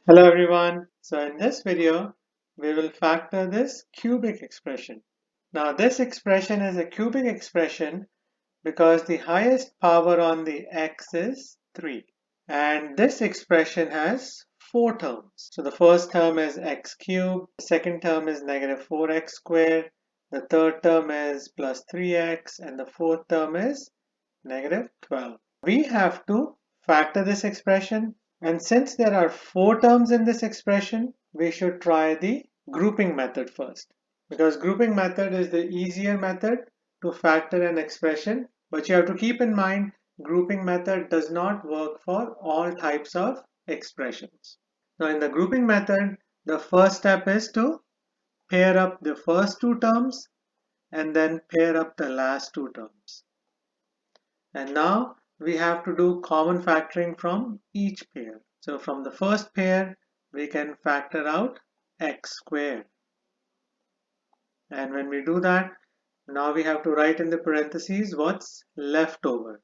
Hello everyone. So in this video, we will factor this cubic expression. Now this expression is a cubic expression because the highest power on the x is 3. And this expression has 4 terms. So the first term is x cubed, the second term is negative 4x squared, the third term is plus 3x, and the fourth term is negative 12. We have to factor this expression. And since there are 4 terms in this expression, we should try the grouping method first. Because grouping method is the easier method to factor an expression. But you have to keep in mind, grouping method does not work for all types of expressions. Now in the grouping method, the first step is to pair up the first 2 terms and then pair up the last 2 terms. And now we have to do common factoring from each pair. So from the first pair, we can factor out x squared. And when we do that, now we have to write in the parentheses what's left over.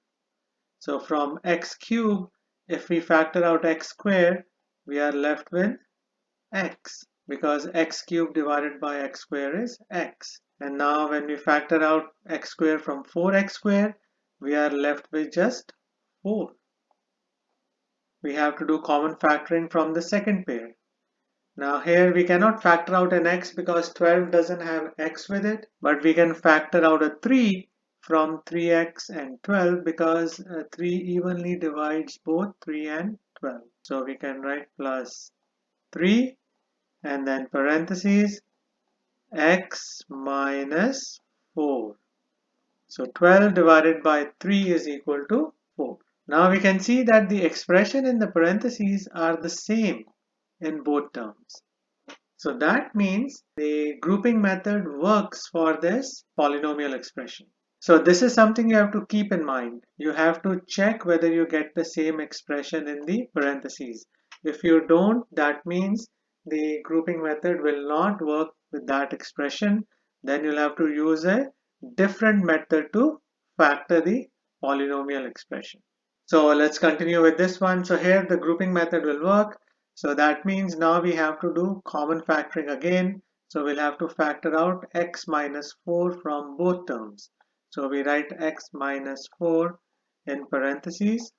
So from x cubed, if we factor out x squared, we are left with x, because x cubed divided by x squared is x. And now when we factor out x squared from 4x squared, we are left with just 4. We have to do common factoring from the second pair. Now here we cannot factor out an x because 12 doesn't have x with it, but we can factor out a 3 from 3x and 12 because 3 evenly divides both 3 and 12. So we can write plus 3 and then parentheses x minus 4. So 12 divided by 3 is equal to 4. Now we can see that the expression in the parentheses are the same in both terms. So that means the grouping method works for this polynomial expression. So this is something you have to keep in mind. You have to check whether you get the same expression in the parentheses. If you don't, that means the grouping method will not work with that expression. Then you'll have to use a different method to factor the polynomial expression. So let's continue with this one. So here the grouping method will work. So that means now we have to do common factoring again. So we'll have to factor out x minus 4 from both terms. So we write x minus 4 in parentheses.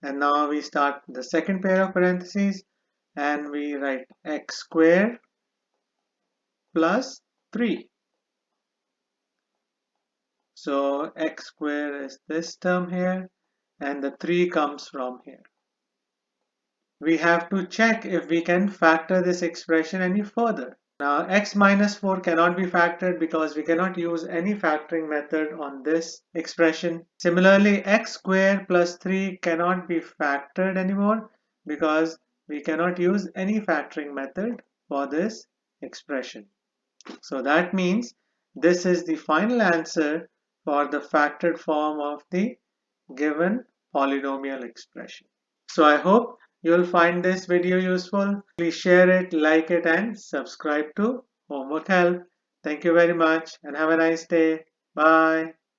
And now we start the second pair of parentheses and we write x squared plus 3. So x squared is this term here and the 3 comes from here. We have to check if we can factor this expression any further. Now x minus 4 cannot be factored because we cannot use any factoring method on this expression. Similarly, x squared plus 3 cannot be factored anymore because we cannot use any factoring method for this expression. So that means this is the final answer for the factored form of the given polynomial expression. So I hope you'll find this video useful. Please share it, like it, and subscribe to Homework Help. Thank you very much and have a nice day. Bye.